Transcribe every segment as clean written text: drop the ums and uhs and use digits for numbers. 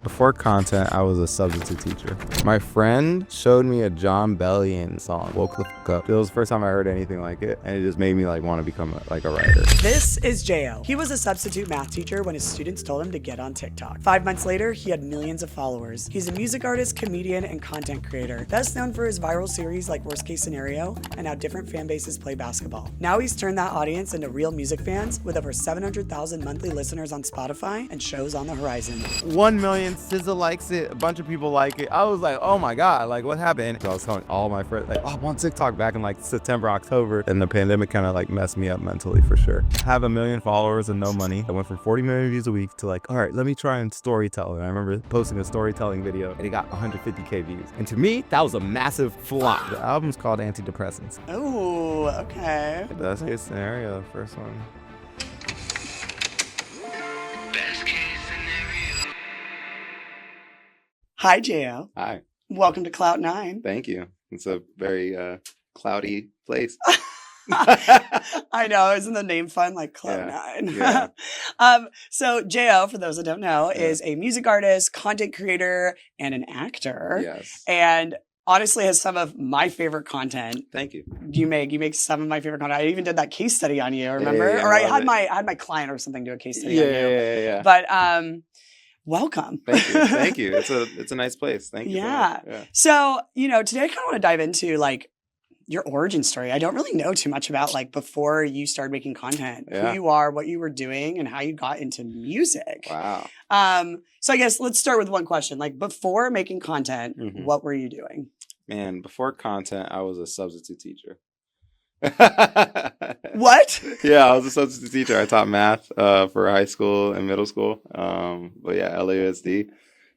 Before content, I was a substitute teacher. My friend showed me a John Bellion song, Woke the Fuck Up. It was the first time I heard anything like it, and it just made me want to become a writer. This is Jayo. He was a substitute math teacher when his students told him to get on TikTok. 5 months later, he had millions of followers. He's a music artist, comedian, and content creator, best known for his viral series like Worst Case Scenario and how different fan bases play basketball. Now he's turned that audience into real music fans with over 700,000 monthly listeners on Spotify and shows on the horizon. 1 million SZA likes it. A bunch of people like it. I was like, oh my God, what happened? So I was telling all my friends, I'm on TikTok back in September, October. And the pandemic kind of messed me up mentally for sure. I have 1 million followers and no money. I went from 40 million views a week to all right, let me try and storytell. And I remember posting a storytelling video and it got 150K views. And to me, that was a massive flop. The album's called Antidepressants. Oh, okay. That's a scenario, the first one. Hi, Jayo. Hi. Welcome to Clout 9. Thank you. It's a very cloudy place. I know, isn't the name fun? Clout 9. Yeah. So Jayo, for those that don't know, is a music artist, content creator, and an actor. Yes. And honestly has some of my favorite content. Thank you. You make some of my favorite content. I even did that case study on you, remember? Yeah, or I had my client or something do a case study on you. Yeah. But welcome. Thank you. Thank you. It's a nice place. Thank you. Yeah. So much. Yeah. So, today I kind of want to dive into your origin story. I don't really know too much about before you started making content, who you are, what you were doing, and how you got into music. Wow. So I guess let's start with one question. Before making content, what were you doing? Man, before content, I was a substitute teacher. What? Yeah, I was a substitute teacher. I taught math for high school and middle school. But yeah, LAUSD.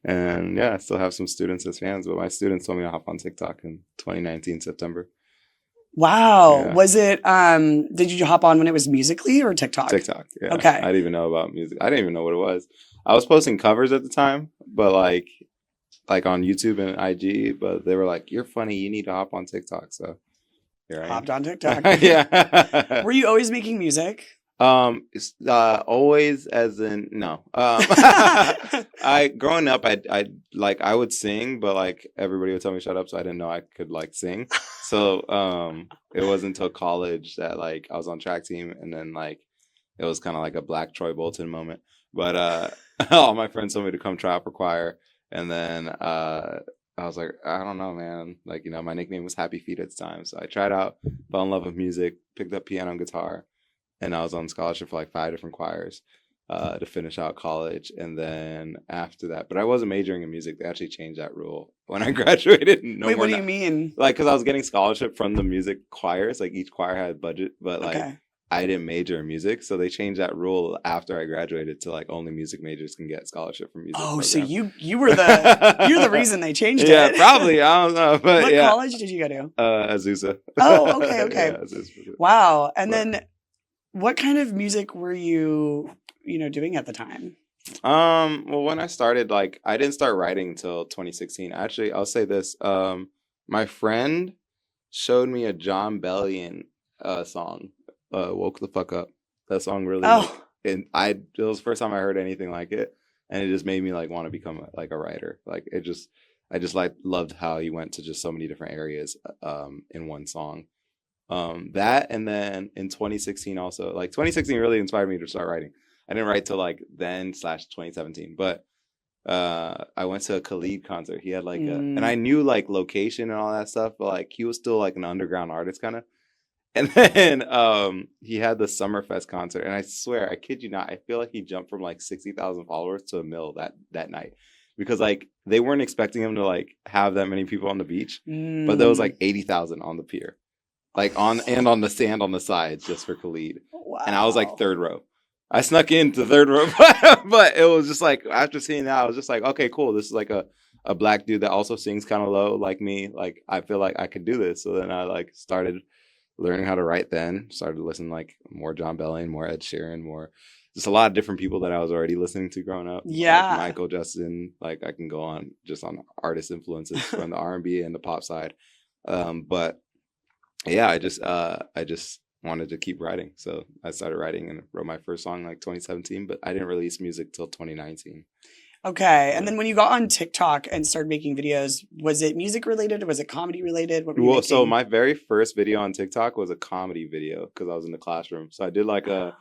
And yeah, I still have some students as fans, but my students told me to hop on TikTok in 2019, September. Wow. Yeah. Was it, did you hop on when it was Musical.ly or TikTok? TikTok, yeah. Okay. I didn't even know about music. I didn't even know what it was. I was posting covers at the time, but like on YouTube and IG, but they were like, you're funny, you need to hop on TikTok. So here I am. Hopped on TikTok. Yeah. Were you always making music? Always as in no. Growing up, I would sing, but everybody would tell me shut up, so I didn't know I could sing. So it wasn't until college that I was on track team, and then it was kind of like a Black Troy Bolton moment. But all my friends told me to come try out for choir, and then I was like, I don't know, man. My nickname was Happy Feet at the time, so I tried out, fell in love with music, picked up piano and guitar. And I was on scholarship for 5 different choirs to finish out college. And then after that, but I wasn't majoring in music. They actually changed that rule when I graduated. Wait, what do you mean? Because I was getting scholarship from the music choirs. Each choir had a budget, but Okay. I didn't major in music. So they changed that rule after I graduated to only music majors can get scholarship from music. Oh, programs. so you were the reason they changed it. Yeah, probably. I don't know. But what college did you go to? Azusa. Oh, okay. Yeah, Azusa. Wow. And then what kind of music were you, doing at the time? Well, when I started, I didn't start writing until 2016. Actually, I'll say this. My friend showed me a John Bellion song, Woke the Fuck Up. That song really, and it was the first time I heard anything like it. And it just made me want to become a writer. I just loved how he went to just so many different areas, in one song. That, and then in 2016 also, 2016 really inspired me to start writing. I didn't write till then/2017, but I went to a Khalid concert. He had and I knew location and all that stuff, but he was still an underground artist kind of. And then he had the Summerfest concert, and I swear, I kid you not, I feel like he jumped from 60,000 followers to 1 million that night. Because they weren't expecting him to have that many people on the beach, but there was 80,000 on the pier. On the sand on the sides just for Khalid. Wow. And I was third row. I snuck into third row, but it was just after seeing that, I was just okay, cool. This is a black dude that also sings kind of low like me. I feel like I could do this. So then I started learning how to write then. Started listening more John Bellion, more Ed Sheeran, more just a lot of different people that I was already listening to growing up. Yeah. Michael, Justin, I can go on just on artist influences from the R&B and the pop side. But yeah, I just wanted to keep writing. So I started writing and wrote my first song 2017, but I didn't release music till 2019. Okay. And then when you got on TikTok and started making videos, was it music related or was it comedy related? What were you Well, so making? my very first video on TikTok was a comedy video because I was in the classroom. So I did like Oh.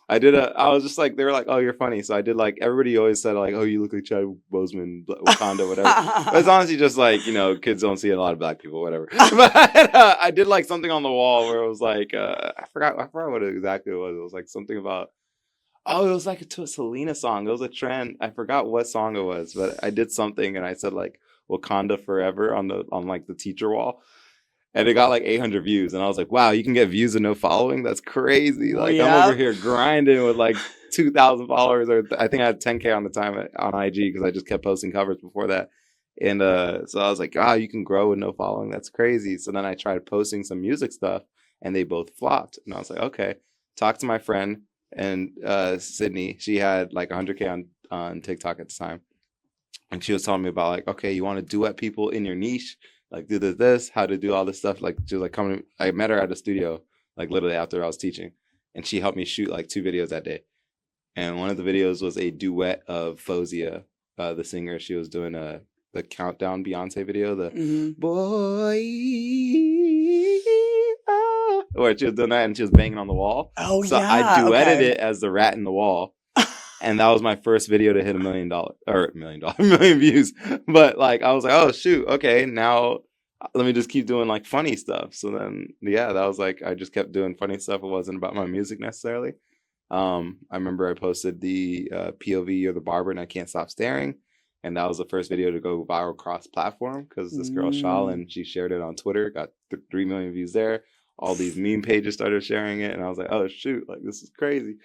I was just like, they were like, oh, you're funny. So I did like, everybody always said like, oh, you look like Chad Boseman, Wakanda, whatever. But it's honestly just like, you know, kids don't see a lot of black people, whatever. But I did like something on the wall where it was like, I forgot what exactly it was. It was like something about, oh, it was like to a Selena song. It was a trend. I forgot what song it was, but I did something and I said like Wakanda Forever on like the teacher wall. And it got like 800 views. And I was like, wow, you can get views and no following? That's crazy. Like I'm over here grinding with like 2,000 followers, or I think I had 10K on the time on IG because I just kept posting covers before that. And so I was like, wow, you can grow with no following. That's crazy. So then I tried posting some music stuff and they both flopped. And I was like, okay, talk to my friend. And Sydney, she had like 100K on TikTok at the time. And she was telling me about like, okay, you want to duet people in your niche, like do this, how to do all this stuff. Like she was like coming. I met her at a studio, like literally after I was teaching, and she helped me shoot like 2 videos that day. And one of the videos was a duet of Fozia, the singer. She was doing the Countdown Beyonce video, the boy, where she was doing that and she was banging on the wall. Oh, so yeah. I duetted it as the rat in the wall. And that was my first video to hit $1 million or $1 million views. But like, I was like, oh shoot. Okay. Now let me just keep doing like funny stuff. So then, yeah, that was like, I just kept doing funny stuff. It wasn't about my music necessarily. I remember I posted the POV or the barber and I Can't Stop Staring. And that was the first video to go viral cross platform because this girl, Shalin, she shared it on Twitter, got 3 million views there. All these meme pages started sharing it. And I was like, oh shoot, like this is crazy.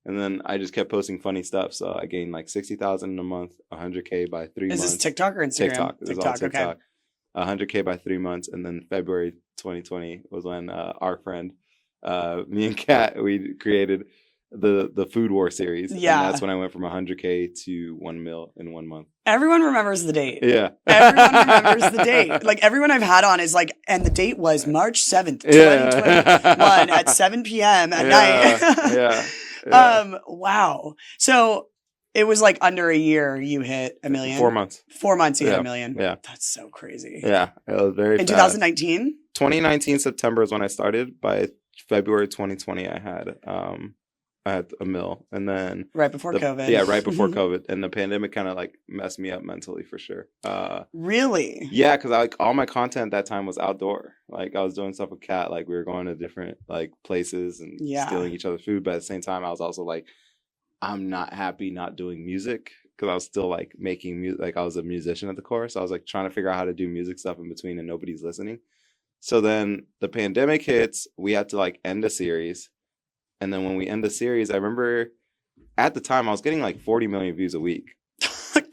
And then I just kept posting funny stuff. So I gained like 60,000 in a month, 100K by 3 months. Is this TikTok or Instagram? TikTok. It was all TikTok. Okay. 100K by 3 months. And then February 2020 was when our friend, me and Kat, we created the Food War series. Yeah. And that's when I went from 100K to 1 mil in 1 month. Everyone remembers the date. Yeah. Everyone remembers the date. Like everyone I've had on is like, and the date was March 7th, 2021 at 7 p.m. at night. Yeah. Wow. So it was like under a year you hit $1 million. 4 months. 4 months you hit $1 million. Yeah. That's so crazy. Yeah. It was very In fast. 2019? 2019 September is when I started. By February 2020 I had $1 million. And then right before COVID. Yeah, right before COVID. And the pandemic kind of like messed me up mentally for sure. Really? Yeah, because like all my content that time was outdoor. Like I was doing stuff with Kat, like we were going to different like places and stealing each other's food. But at the same time, I was also like, I'm not happy not doing music because I was still like making music. Like I was a musician at the core. So I was like trying to figure out how to do music stuff in between and nobody's listening. So then the pandemic hits, we had to like end a series. And then when we end the series, I remember at the time I was getting like 40 million views a week.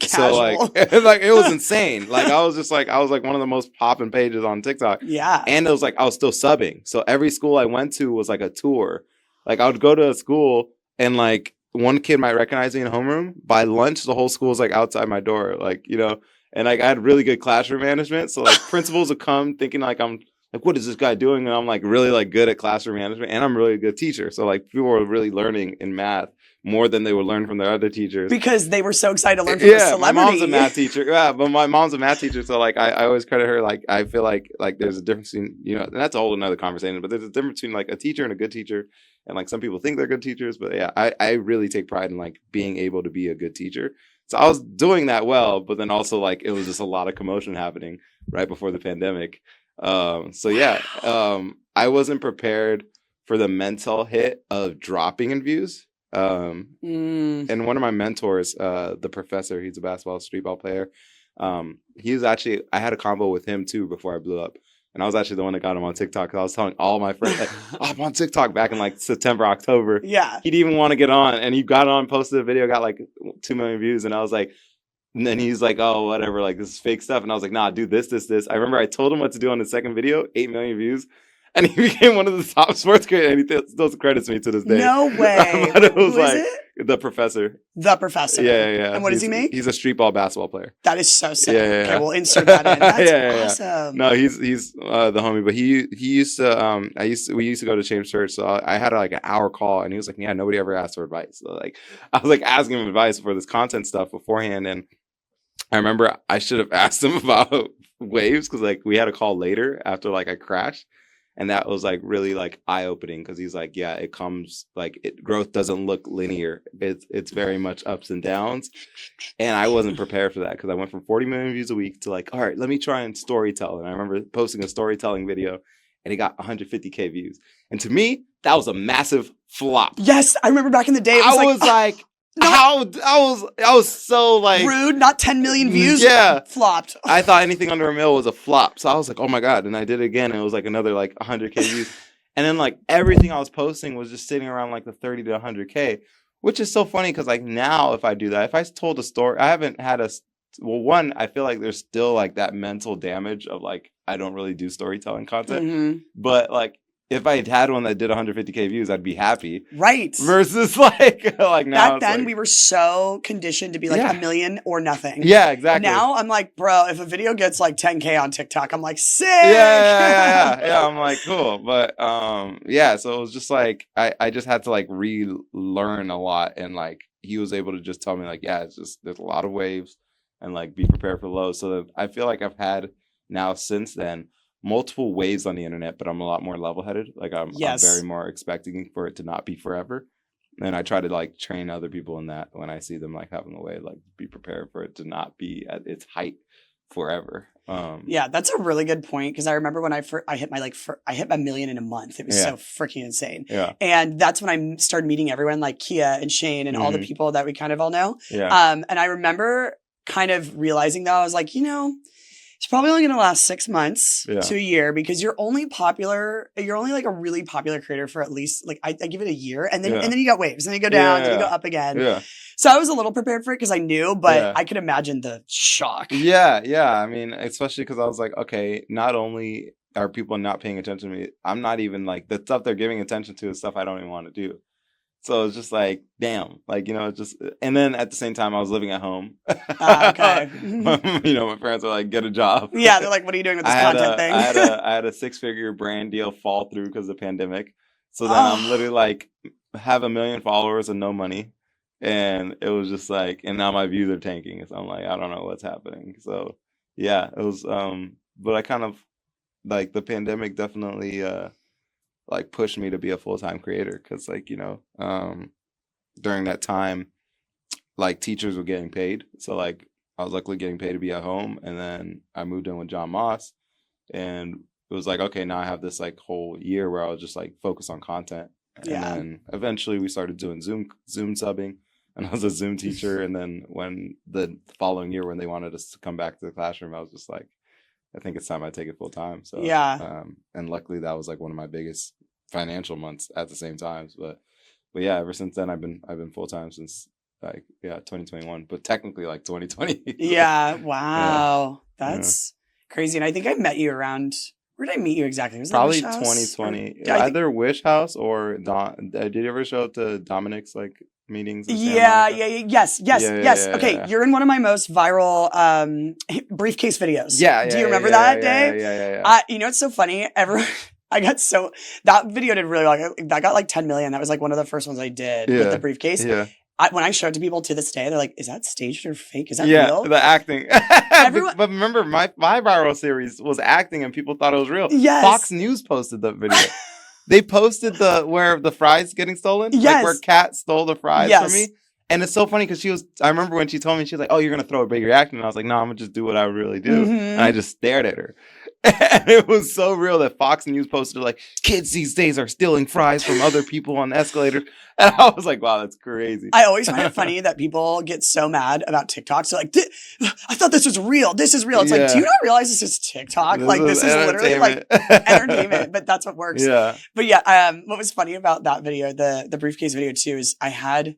So like it was insane. Like I was like one of the most popping pages on TikTok. Yeah. And it was like I was still subbing. So every school I went to was like a tour. Like I would go to a school and like one kid might recognize me in homeroom. By lunch, the whole school was like outside my door. Like, you know, and like I had really good classroom management. So like principals would come thinking like I'm like, what is this guy doing? And I'm like really like good at classroom management and I'm really a good teacher. So like people were really learning in math more than they would learn from their other teachers. Because they were so excited to learn from a celebrity. My mom's a math teacher. Yeah, but my mom's a math teacher. So like I always credit her. Like I feel like there's a difference between, you know, and that's a whole another conversation, but there's a difference between like a teacher and a good teacher. And like some people think they're good teachers, but yeah, I really take pride in like being able to be a good teacher. So I was doing that well, but then also like it was just a lot of commotion happening right before the pandemic. So yeah, I wasn't prepared for the mental hit of dropping in views. And one of my mentors, the professor, he's a basketball street ball player. He was actually, I had a convo with him too before I blew up. And I was actually the one that got him on TikTok because I was telling all my friends, like, oh, I'm on TikTok back in like September, October. Yeah. He didn't even want to get on. And he got on, posted a video, got like 2 million views. And I was like, and then he's like, oh, whatever, like this is fake stuff. And I was like, nah, do this. I remember I told him what to do on the second video, 8 million views. And he became one of the top sports creators, and he still credits me to this day. No way. But it was Who like is it? the professor. The professor. Yeah. And what does he make? He's a street ball basketball player. That is so sick. Yeah. Okay, we'll insert that in. That's awesome. No, he's the homie, but he used to we used to go to James Church, so I had like an hour call, and he was like, yeah, nobody ever asked for advice. So like I was like asking him advice for this content stuff beforehand, and I remember I should have asked him about waves because like we had a call later after like I crashed. And that was like really like eye opening because he's like, yeah, it comes like growth doesn't look linear. It's very much ups and downs. And I wasn't prepared for that because I went from 40 million views a week to like, all right, let me try and storytell. And I remember posting a storytelling video and it got 150K views. And to me, that was a massive flop. Yes, I remember back in the day. It was I was so like rude, not 10 million views. Yeah. Flopped. I thought anything under a mil was a flop. So I was like, oh my God. And I did it again. And it was like another like 100K views. And then like everything I was posting was just sitting around like the 30 to 100K, which is so funny because like now if I do that, if I told a story, I haven't had one, I feel like there's still like that mental damage of like, I don't really do storytelling content. Mm-hmm. But like, if I had one that did 150K views, I'd be happy. Right. Versus like now. Back then, we were so conditioned to be like a million or nothing. Yeah, exactly. Now I'm like, bro, if a video gets like 10K on TikTok, I'm like, sick. Yeah. I'm like, cool. But yeah, so it was just like, I just had to like relearn a lot. And like, he was able to just tell me like, yeah, it's just, there's a lot of waves and like be prepared for lows. So that I feel like I've had now since then multiple waves on the internet, but I'm a lot more level-headed. Like I'm very more expecting for it to not be forever. And I try to like train other people in that when I see them like having a wave, like be prepared for it to not be at its height forever. Yeah, that's a really good point because I remember when I hit I hit 1 million in a month. It was so freaking insane. Yeah. And that's when I started meeting everyone like Kia and Shane and all the people that we kind of all know. Yeah. And I remember kind of realizing that I was like, it's probably only going to last 6 months to a year because you're only like a really popular creator for at least like I give it a year and then you got waves and then you go down and you go up again. Yeah. So I was a little prepared for it because I knew, but I could imagine the shock. Yeah. I mean, especially because I was like, okay, not only are people not paying attention to me, I'm not even like the stuff they're giving attention to is stuff I don't even want to do. So it's just like, damn, like, just, and then at the same time, I was living at home. Okay. My parents were like, get a job. Yeah, they're like, what are you doing with this content thing? I had a 6-figure brand deal fall through because of the pandemic. So then I'm literally like, have 1 million followers and no money. And it was just like, and now my views are tanking. So I'm like, I don't know what's happening. So yeah, it was, but I kind of, like, the pandemic definitely, like pushed me to be a full-time creator because like during that time like teachers were getting paid, so like I was luckily getting paid to be at home, and then I moved in with John Moss and it was like, okay, now I have this like whole year where I was just like focused on content, and then eventually we started doing Zoom subbing and I was a Zoom teacher, and then when the following year when they wanted us to come back to the classroom, I was just like, I think it's time I take it full time. So and luckily that was like one of my biggest financial months at the same time. But yeah, ever since then I've been full time since like 2021, but technically like 2020. Yeah, wow, that's crazy. And I think I met you around. Where did I meet you exactly? Was probably that 2020, either Wish House or did you ever show up to Dominic's like meetings? Yes. Okay, you're in one of my most viral briefcase videos. Do you remember that day? Yeah. You know, it's so funny. That video did really like that got like 10 million. That was like one of the first ones I did with the briefcase. Yeah. When I show it to people to this day, they're like, "Is that staged or fake? Is that real?" The acting. But remember, my viral series was acting, and people thought it was real. Yes. Fox News posted the video. They posted where the fries getting stolen. Yes. Like where Kat stole the fries from me. And it's so funny because I remember when she told me, she was like, "Oh, you're gonna throw a big reaction," and I was like, "No, I'm gonna just do what I really do." And I just stared at her. And it was so real that Fox News posted like, "Kids these days are stealing fries from other people on escalators." And I was like, wow, that's crazy. I always find it funny that people get so mad about TikTok. So like, I thought this was real. This is real. It's like, do you not realize this is TikTok? This is literally like entertainment, but that's what works. Yeah. But what was funny about that video, the briefcase video too, is I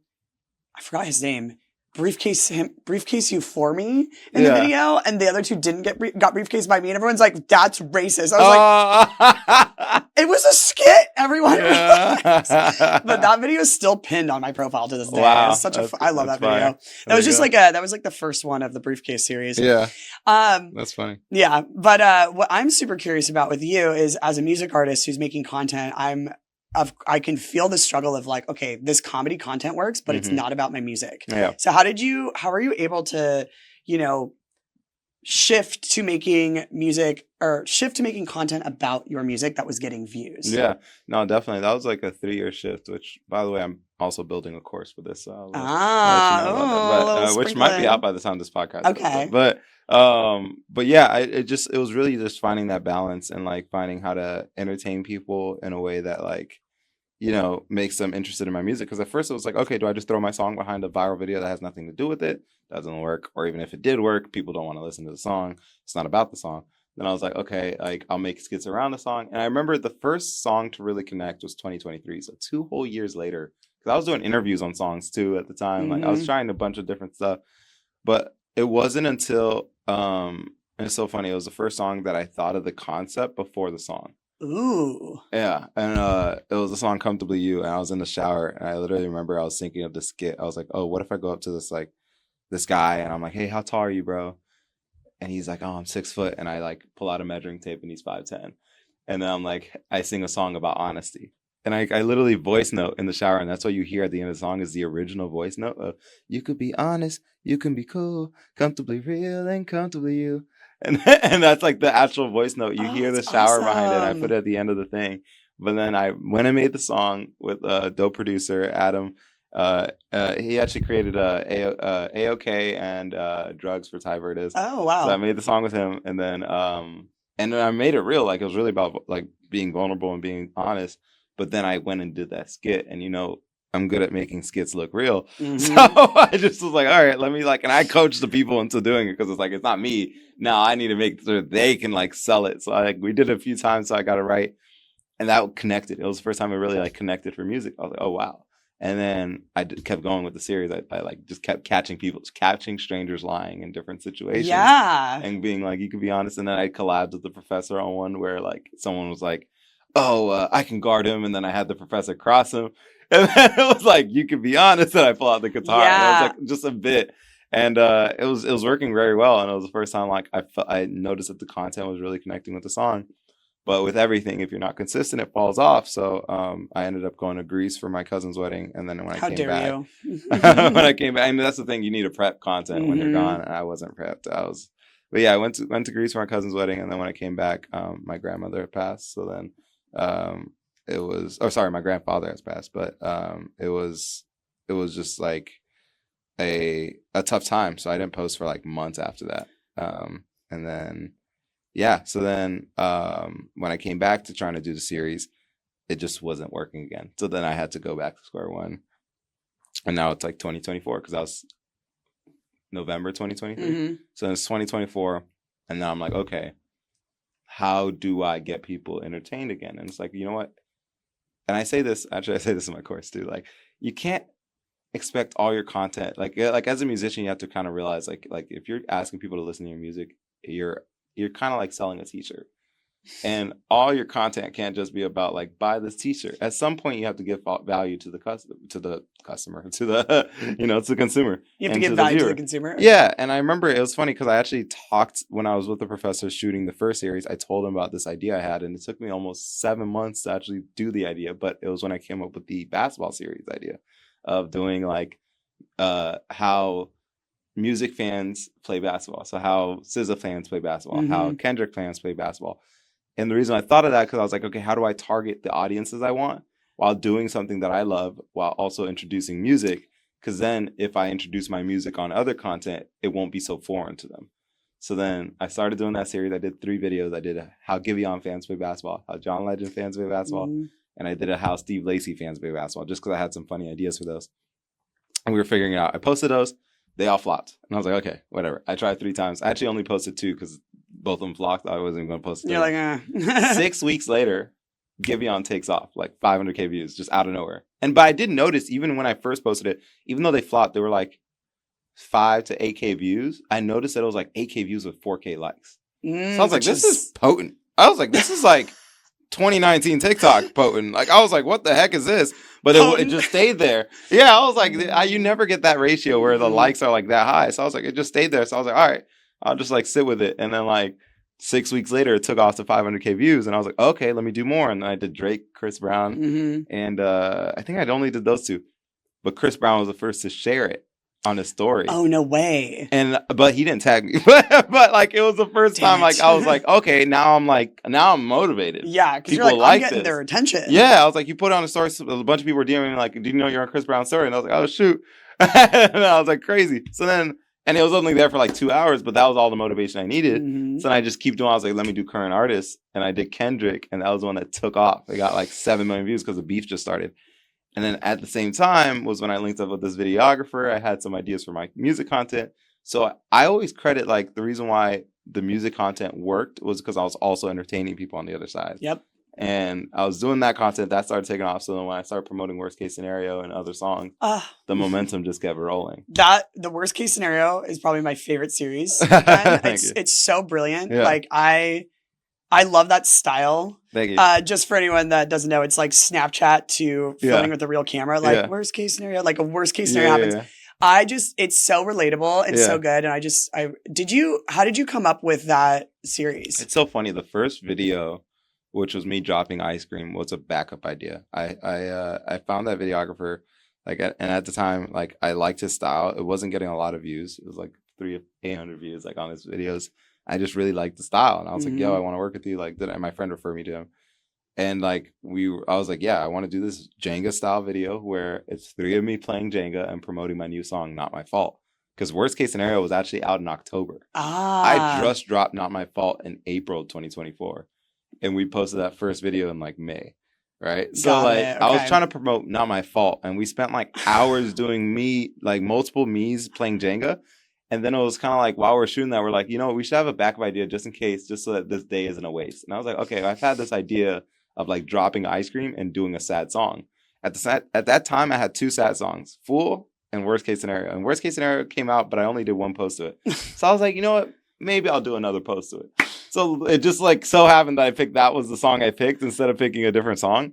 forgot his name. Briefcase you for me in the video, and the other two didn't got briefcase by me, and everyone's like, that's racist. I was like, it was a skit, everyone. But that video is still pinned on my profile to this day. Wow, it's I love that video. That was just that was like the first one of the briefcase series. Yeah. That's funny. Yeah. But what I'm super curious about with you is, as a music artist who's making content, I can feel the struggle of like, okay, this comedy content works, but it's not about my music. Yeah. So how are you able to, shift to making music or shift to making content about your music that was getting views? Yeah, no, definitely. That was like a 3-year shift, which, by the way, I'm also building a course for this. So I'll let you know about that. A little But which might be sprinkling. out by the time this podcast goes Okay. up. But yeah, it was really just finding that balance and like finding how to entertain people in a way that like, you know, makes them interested in my music. Because at first it was like, okay, do I just throw my song behind a viral video that has nothing to do with it? Doesn't work. Or even if it did work, people don't want to listen to the song. It's not about the song. Then I was like, okay, like I'll make skits around the song. And I remember the first song to really connect was 2023. So 2 whole years later, because I was doing interviews on songs too at the time. Like I was trying a bunch of different stuff. But it wasn't until, and it's so funny, it was the first song that I thought of the concept before the song. Ooh. Yeah, and it was the song "Comfortably You," and I was in the shower, and I literally remember I was thinking of the skit. I was like, "Oh, what if I go up to this guy, and I'm like, hey, how tall are you, bro?" And he's like, "Oh, I'm 6 foot," and I like pull out a measuring tape, and he's 5'10," and then I'm like, I sing a song about honesty, and I literally voice note in the shower, and that's what you hear at the end of the song is the original voice note of "You could be honest, you can be cool, comfortably real, and comfortably you." And that's like the actual voice note. You hear the that's shower behind it. And I awesome. put it at the end of the thing. But then I went and made the song with a dope producer, Adam. He actually created AOK and Drugs for Ty Verdes. Oh, wow. So I made the song with him, and then I made it real. Like it was really about like being vulnerable and being honest. But then I went and did that skit, and you know, I'm good at making skits look real. So I just was like, all right, let me like, and I coached the people into doing it because it's like, it's not me. Now I need to make sure they can like sell it. So we did it a few times, so I got it right. And that connected. It was the first time I really like connected for music. I was like, oh, wow. And then I kept going with the series. I like just kept catching strangers lying in different situations. Yeah. And being like, you could be honest. And then I collabed with the professor on one where like someone was like, oh, I can guard him. And then I had the professor cross him. And then it was like, you could be honest. And I pull out the guitar. Yeah. And it was like just a bit. And it was working very well. And it was the first time like I noticed that the content was really connecting with the song. But with everything, if you're not consistent, it falls off. So I ended up going to Greece for my cousin's wedding. And then when I came back, when I came back, I mean, that's the thing, you need to prep content when you're gone. And I wasn't prepped. But yeah, I went to Greece for my cousin's wedding. And then when I came back, my grandmother had passed. So then my grandfather has passed. But it was just like a tough time. So I didn't post for like months after that. And then yeah, so then when I came back to trying to do the series, it just wasn't working again. So then I had to go back to square one. And now it's like 2024 because that was November 2023. So it's 2024. And now I'm like, okay, how do I get people entertained again? And it's like, you know what? And I say this in my course too. Like, you can't expect all your content. Like as a musician, you have to kind of realize like if you're asking people to listen to your music, you're kind of like selling a t-shirt, and all your content can't just be about like buy this t-shirt. At some point you have to give value to the customer, to the consumer. You have to give value to the consumer. Yeah. And I remember it was funny because I actually talked when I was with the professor shooting the first series. I told him about this idea I had, and it took me almost 7 months to actually do the idea. But it was when I came up with the basketball series idea of doing like how music fans play basketball. So how SZA fans play basketball, how Kendrick fans play basketball. And the reason I thought of that, because I was like, okay, how do I target the audiences I want while doing something that I love while also introducing music? Because then if I introduce my music on other content, it won't be so foreign to them. So then I started doing that series. I did 3 videos. I did how Giveon fans play basketball, how John Legend fans play basketball, and I did a how Steve Lacy fans play basketball, just because I had some funny ideas for those. And we were figuring it out. I posted those. They all flopped. And I was like, okay, whatever. I tried 3 times. I actually only posted 2 because both of them flopped. I wasn't even going to post 3. You're like, 6 weeks later, Giveon takes off, like 500K views, just out of nowhere. But I did notice, even when I first posted it, even though they flopped, they were like 5 to 8K views. I noticed that it was like 8K views with 4K likes. So I was like, this is potent. I was like, this is like 2019 TikTok potent. Like, I was like, what the heck is this? But it just stayed there. Yeah, I was like, you never get that ratio where the likes are like that high. So I was like, it just stayed there. So I was like, all right, I'll just like sit with it. And then like 6 weeks later, it took off to 500K views. And I was like, okay, let me do more. And then I did Drake, Chris Brown. And I think I only did those 2. But Chris Brown was the first to share it. on his story. Oh, no way. But he didn't tag me. But like, it was the first Damn time, it. like, I was like, okay, now I'm motivated. Yeah, because you're People like, I'm like getting this. their attention. Yeah, I was like, you put it on a story, so a bunch of people were DMing me like, do you know you're on Chris Brown's story? And I was like, oh, shoot. And I was like, crazy. So then, and it was only there for like 2 hours, but that was all the motivation I needed. Mhm. So then I just keep doing, I was like, let me do current artists. And I did Kendrick, and that was the one that took off. It got like 7 million views because the beef just started. And then at the same time was when I linked up with this videographer. I had some ideas for my music content. So I always credit like the reason why the music content worked was because I was also entertaining people on the other side. Yep. And I was doing that content that started taking off. So then when I started promoting Worst Case Scenario and other songs, the momentum just kept rolling. The Worst Case Scenario is probably my favorite series. It's so brilliant. Yeah. Like I love that style. Thank you. Just for anyone that doesn't know, it's like Snapchat to filming with a real camera. Like worst case scenario, like a worst case scenario happens. Yeah. It's so relatable. It's so good. And how did you come up with that series? It's so funny. The first video, which was me dropping ice cream, was a backup idea. I found that videographer, and at the time, like, I liked his style. It wasn't getting a lot of views. It was like 800 views, like, on his videos. I just really liked the style, and I was like, "Yo, I want to work with you." Like, and my friend referred me to him, and like I was like, "Yeah, I want to do this Jenga style video where it's 3 of me playing Jenga and promoting my new song, Not My Fault." Because Worst Case Scenario was actually out in October. I just dropped Not My Fault in April 2024, and we posted that first video in like May, right? So I was trying to promote Not My Fault, and we spent like hours doing multiple me's playing Jenga. And then it was kind of like, while we're shooting that, we're like, you know what, we should have a backup idea just in case, just so that this day isn't a waste. And I was like, okay, I've had this idea of like dropping ice cream and doing a sad song. At that time, I had 2 sad songs, Fool and Worst Case Scenario. And Worst Case Scenario came out, but I only did 1 post to it. So I was like, you know what, maybe I'll do another post to it. So it just like so happened that that was the song I picked instead of picking a different song.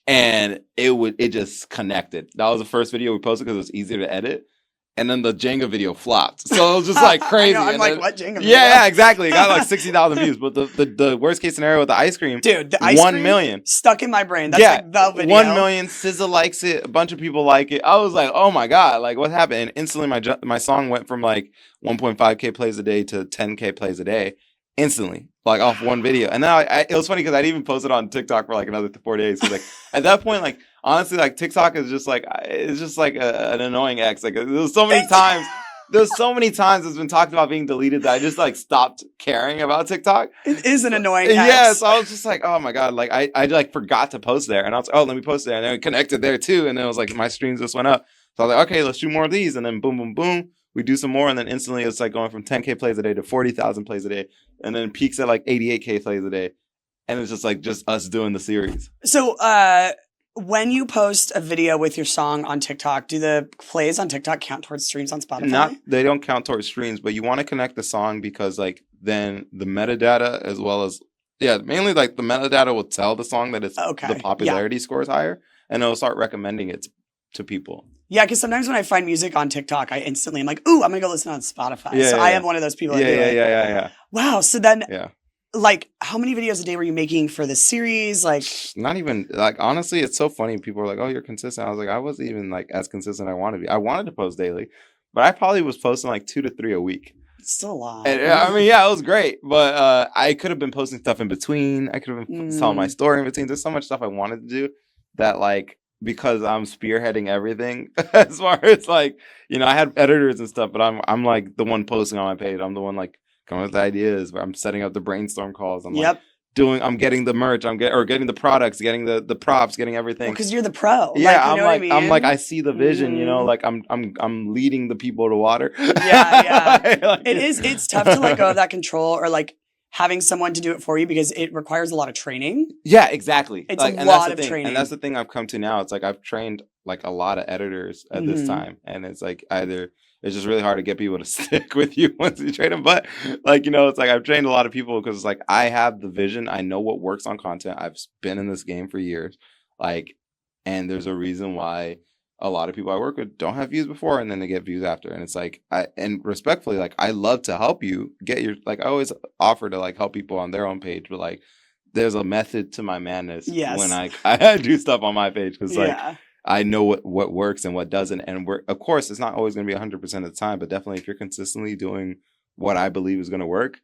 And it just connected. That was the first video we posted because it was easier to edit. And then the Jenga video flopped. So it was just like crazy. I know, I'm like, what Jenga video? Yeah, exactly. It got like 60,000 views. But the worst case scenario with the ice cream, dude, the ice 1 cream million. Stuck in my brain. That's like the video. 1 million. SZA likes it. A bunch of people like it. I was like, oh my God, like what happened? And instantly my song went from like 1.5K plays a day to 10K plays a day. Instantly, like off 1 video. And then it was funny because I'd even posted on TikTok for like another 4 days. So like at that point, like honestly, like TikTok is just like, it's just like an annoying ex. Like there's so many times it's been talked about being deleted that I just like stopped caring about TikTok. It is an annoying ex. Yeah, so I was just like, oh my God, like I like forgot to post there. And I was like, oh, let me post there. And then it connected there too. And then it was like my streams just went up. So I was like, okay, let's shoot more of these. And then boom, boom, boom. We do some more, and then instantly it's like going from 10K plays a day to 40,000 plays a day, and then peaks at like 88K plays a day, and it's just like us doing the series. So, when you post a video with your song on TikTok, do the plays on TikTok count towards streams on Spotify? They don't count towards streams, but you want to connect the song because like then the metadata as well as mainly like the metadata will tell the song that it's the popularity score is higher, and it'll start recommending it to people. Yeah, because sometimes when I find music on TikTok, I instantly am like, ooh, I'm going to go listen on Spotify. I am one of those people that do it. Yeah. Wow. So then, like, how many videos a day were you making for this series? Like, not even, like, honestly, it's so funny. People are like, oh, you're consistent. I was like, I wasn't even, like, as consistent as I wanted to be. I wanted to post daily, but I probably was posting, like, 2 to 3 a week. It's still a lot. And, I mean, yeah, it was great, but I could have been posting stuff in between. I could have been telling my story in between. There's so much stuff I wanted to do that, like, because I'm spearheading everything as far as like, you know, I had editors and stuff, but I'm like the one posting on my page. I'm the one like coming with the ideas, where I'm setting up the brainstorm calls. I'm like I'm getting the merch, getting the products, getting the props, getting everything. Because you're the pro. Yeah, like, you know I'm like I see the vision, you know, like I'm leading the people to water. Yeah. Like, it's tough to let go of that control or like having someone to do it for you because it requires a lot of training. Yeah, exactly. It's like, a lot of training. And that's the thing I've come to now. It's like I've trained like a lot of editors at this time. And it's like either it's just really hard to get people to stick with you once you train them. But like, you know, it's like I've trained a lot of people because it's like I have the vision. I know what works on content. I've been in this game for years. Like, and there's a reason why a lot of people I work with don't have views before and then they get views after. And it's like, and respectfully, like I love to help you get your, like I always offer to like help people on their own page, but like there's a method to my madness when I do stuff on my page. Cause like, I know what works and what doesn't. And of course, it's not always going to be 100% of the time, but definitely if you're consistently doing what I believe is going to work,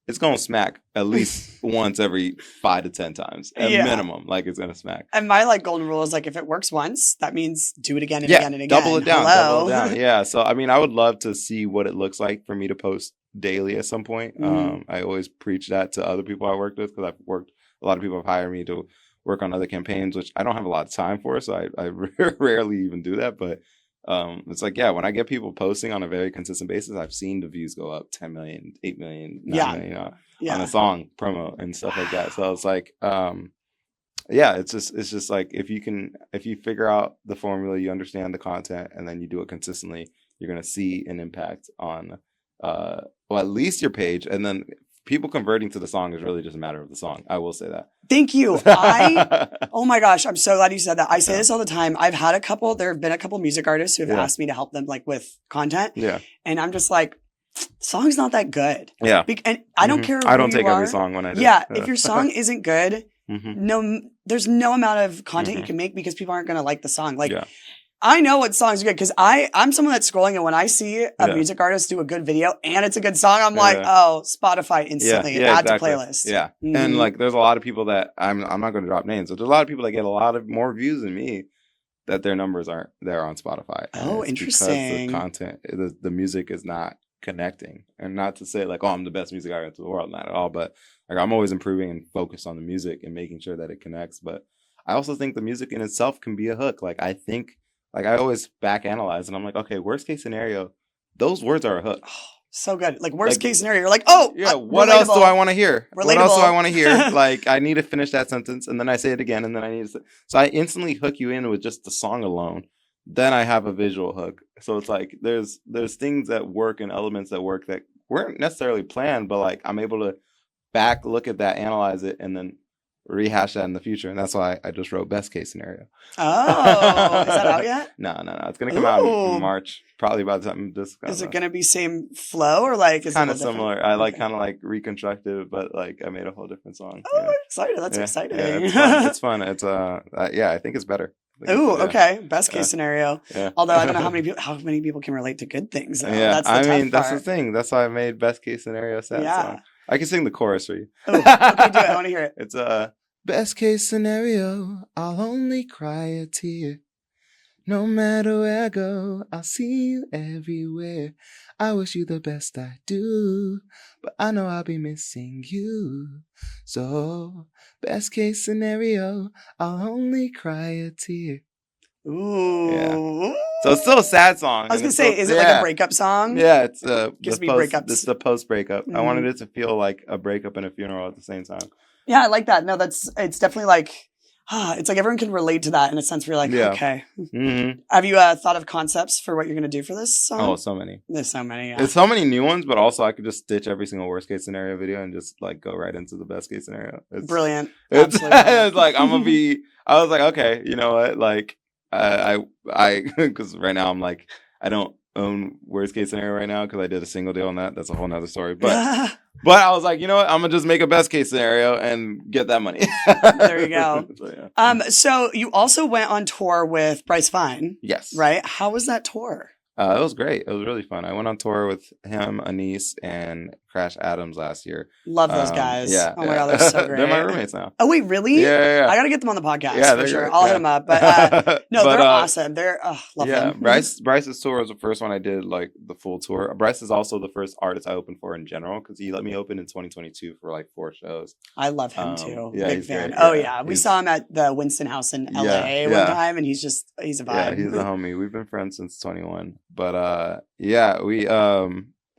it's going to smack at least once every 5 to 10 times at minimum. Like it's going to smack. And my like golden rule is like, if it works once, that means do it again and again and again. Double it down. Yeah. So, I mean, I would love to see what it looks like for me to post daily at some point. I always preach that to other people I worked with because a lot of people have hired me to work on other campaigns, which I don't have a lot of time for. So I rarely even do that. But it's like, when I get people posting on a very consistent basis, I've seen the views go up 10 million, 8 million, 9 million on a song promo and stuff like that. So it's like, it's just like if you figure out the formula, you understand the content, and then you do it consistently, you're going to see an impact on, at least your page. And then people converting to the song is really just a matter of the song. I will say that. Thank you. Oh my gosh, I'm so glad you said that. I say this all the time. There have been a couple music artists who have asked me to help them like with content. Yeah. And I'm just like, the song's not that good. Yeah. And I don't care. I don't take every song when I do. Yeah. If your song isn't good, there's no amount of content you can make because people aren't going to like the song. Like, I know what songs are good because I'm someone that's scrolling, and when I see a music artist do a good video and it's a good song, I'm like, oh, Spotify instantly, add to playlist. Yeah. And like, there's a lot of people that I'm not going to drop names, but there's a lot of people that get a lot of more views than me that their numbers aren't there on Spotify. Oh, interesting. Because the content, the music is not connecting. And not to say like, oh, I'm the best music artist in the world, not at all, but like I'm always improving and focused on the music and making sure that it connects. But I also think the music in itself can be a hook. Like I think, like I always back analyze and I'm like, okay, worst case scenario, those words are a hook. Oh, so good. Like worst case scenario, you're like, oh, what else do I want to hear? What else do I want to hear? Like I need to finish that sentence and then I say it again and then I need to so I instantly hook you in with just the song alone. Then I have a visual hook. So it's like there's things that work and elements that work that weren't necessarily planned, but like I'm able to look at that, analyze it, and then rehash that in the future. And that's why I just wrote best case scenario. Oh, is that out yet? No. It's going to come out in March, probably by the time this comes out. Is it going to be same flow or like? Is kind of similar. I like kind of like reconstructed, but like I made a whole different song. Oh, I'm excited. That's exciting. Yeah, it's fun. It's I think it's better. Ooh, okay. Best case scenario. Yeah. Although I don't know how many people can relate to good things. Though. Yeah, that's the thing. That's why I made best case scenario sad song. I can sing the chorus for you. Ooh, okay, do it. I want to hear it. It's best case scenario, I'll only cry a tear. No matter where I go, I'll see you everywhere. I wish you the best I do, but I know I'll be missing you. So, best case scenario, I'll only cry a tear. Ooh. Yeah. So it's still a sad song. I was going to say, is it like a breakup song? Yeah, it's gives me breakups. It's the post-breakup. I wanted it to feel like a breakup and a funeral at the same time. Yeah, I like that. No, it's definitely like, it's like everyone can relate to that in a sense where you're like, okay. Mm-hmm. Have you thought of concepts for what you're going to do for this song? Oh, so many. There's so many, yeah. There's so many new ones, but also I could just stitch every single worst case scenario video and just like go right into the best case scenario. It's brilliant. It's like, I was like, okay, you know what? Like, because right now I'm like, I don't own worst case scenario right now because I did a single deal on that. That's a whole nother story. But but I was like, you know what? I'm gonna just make a best case scenario and get that money. There you go. So, yeah. So you also went on tour with Bryce Vine. Yes. Right? How was that tour? It was great. It was really fun. I went on tour with him, Anise, and Crash Adams last year. Love those guys. Yeah. Oh my God, they're so great. They're my roommates now. Oh wait, really? Yeah. I gotta get them on the podcast for sure. Great. I'll hit them up. But no, they're awesome. They're love them. Bryce's tour was the first one I did like the full tour. Bryce is also the first artist I opened for in general because he let me open in 2022 for like 4 shows. I love him too. Yeah, big fan. Great. Oh yeah, we saw him at the Winston House in LA one time, and he's a vibe. Yeah, he's a homie. We've been friends since 21. But we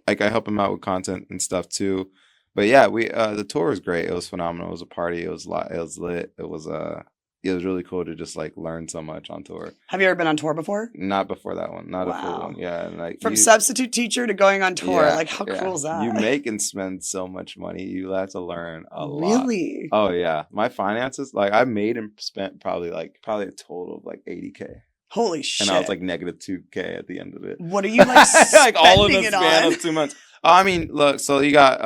like I help him out with content and stuff too. But yeah, the tour was great. It was phenomenal. It was a party. It was lit. It was really cool to just like learn so much on tour. Have you ever been on tour before? Not before that one. Not a full one. Yeah, and like from substitute teacher to going on tour. Like how cool is that? You make and spend so much money. You have to learn a lot. Really? Oh yeah. My finances, like I made and spent probably a total of like $80K. Holy shit. And I was like negative $2K at the end of it. What are you like like all in the span of 2 months. I mean, look, so you got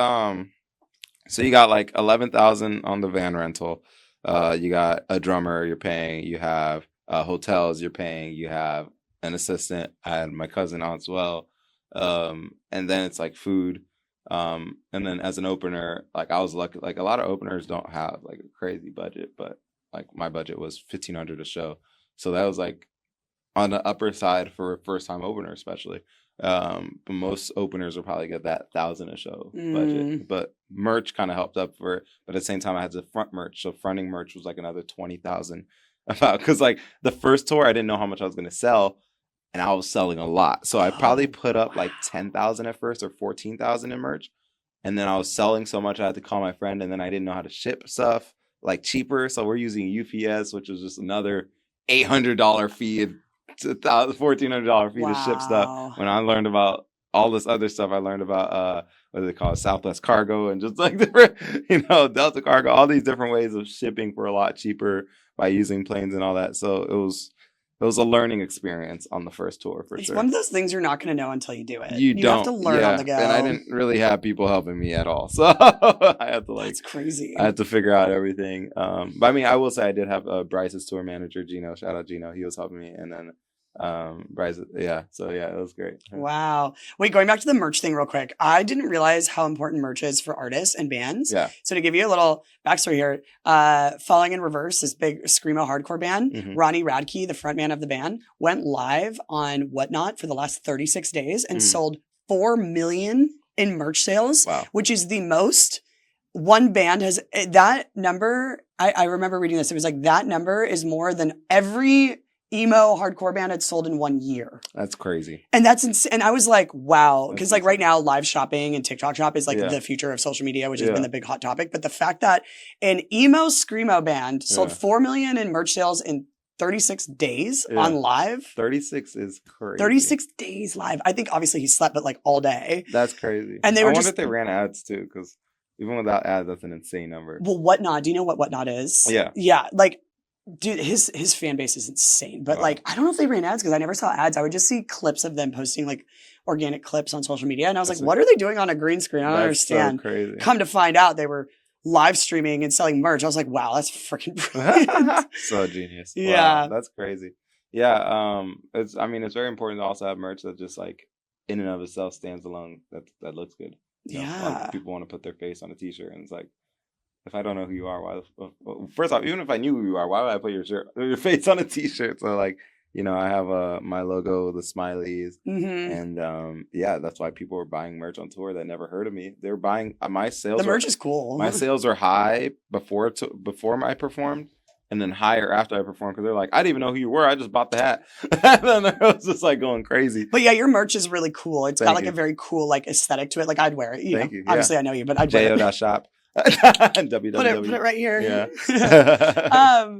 like 11,000 on the van rental. You got a drummer you're paying. You have hotels you're paying. You have an assistant. I had my cousin on as well. And then it's like food. And then as an opener, like I was lucky, like a lot of openers don't have like a crazy budget, but like my budget was $1,500 a show. So that was like on the upper side for a first time opener, especially. But most openers will probably get that $1,000 a show budget. But merch kind of helped up for it. But at the same time, I had the front merch. So fronting merch was like another 20,000. About because like the first tour, I didn't know how much I was going to sell. And I was selling a lot. So I probably put up like 10,000 at first or 14,000 in merch. And then I was selling so much I had to call my friend, and then I didn't know how to ship stuff like cheaper. So we're using UPS, which was just another $800 fee, $1,400 fee to ship stuff. When I learned about all this other stuff, I learned about what do they call it? Southwest Cargo, and just like different, Delta Cargo, all these different ways of shipping for a lot cheaper by using planes and all that. So it was a learning experience on the first tour for sure. It's one of those things you're not going to know until you do it. You don't have to learn on the go. And I didn't really have people helping me at all. So I had to That's crazy. I had to figure out everything. But I mean, I will say I did have Bryce's tour manager, Gino. Shout out Gino. He was helping me. And then Bryce, yeah. So yeah, it was great. Wow. Wait, going back to the merch thing real quick. I didn't realize how important merch is for artists and bands. Yeah. So to give you a little backstory here, Falling in Reverse, this big screamo hardcore band, Ronnie Radke, the frontman of the band, went live on Whatnot for the last 36 days and sold 4 million in merch sales, which is the most one band has. That number, I remember reading this. It was like that number is more than every emo hardcore band had sold in 1 year. That's crazy. And that's insane. And I was like, wow. Because like right now, live shopping and TikTok shop is like the future of social media, which has been the big hot topic. But the fact that an emo screamo band sold 4 million in merch sales in 36 days on live. 36 is crazy. 36 days live. I think obviously he slept, but like all day. That's crazy. And they were I wonder if they ran ads too, because even without ads, that's an insane number. Well, Whatnot. Do you know what Whatnot is? Yeah. Yeah. Like, dude, his fan base is insane. But like, I don't know if they ran ads because I never saw ads. I would just see clips of them posting like organic clips on social media. And I was like, what are they doing on a green screen? I don't understand. So crazy. Come to find out they were live streaming and selling merch. I was like, wow, that's freaking brilliant. So genius. Yeah. Wow, that's crazy. Yeah. It's very important to also have merch that just like in and of itself stands alone. That looks good. Like people want to put their face on a t-shirt, and it's like, if I don't know who you are, first off, even if I knew who you are, why would I put your face on a t-shirt? So like, I have my logo, the smileys, and that's why people were buying merch on tour that never heard of me. They were buying my sales. The merch is cool. My sales are high before I performed, and then higher after I performed, because they're like, I didn't even know who you were. I just bought the hat. And then I was just like going crazy. But yeah, your merch is really cool. It's got like a very cool like aesthetic to it. Like I'd wear it. Thank you. Obviously, I know you, but I'd wear it. Jayo.shop. Put it right here. Yeah.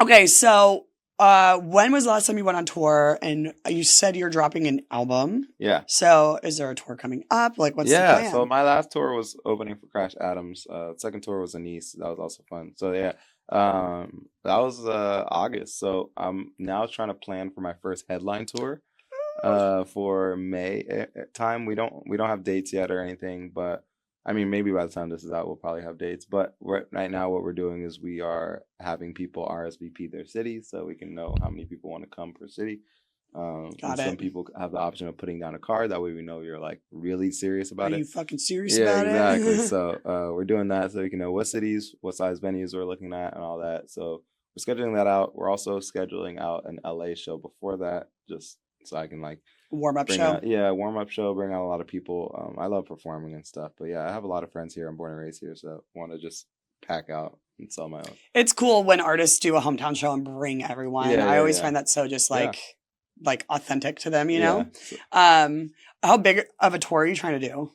Okay, so when was the last time you went on tour? And you said you're dropping an album. Yeah. So is there a tour coming up? Like what's the plan? Yeah, so my last tour was opening for Crash Adams. Second tour was Nice. That was also fun. So yeah, that was August. So I'm now trying to plan for my first headline tour for May time. We don't have dates yet or anything, but I mean, maybe by the time this is out, we'll probably have dates. But right now, what we're doing is we are having people RSVP their cities so we can know how many people want to come per city. Some people have the option of putting down a card. That way we know you're like really serious about it. Are you fucking serious about exactly. it? So we're doing that so we can know what cities, what size venues we're looking at and all that. So we're scheduling that out. We're also scheduling out an LA show before that, just so I can like warm up show. Warm up show. Bring out a lot of people. I love performing and stuff. But yeah, I have a lot of friends here. I'm born and raised here, so I want to just pack out and sell my own. It's cool when artists do a hometown show and bring everyone. I always find that so just like authentic to them, you know? How big of a tour are you trying to do?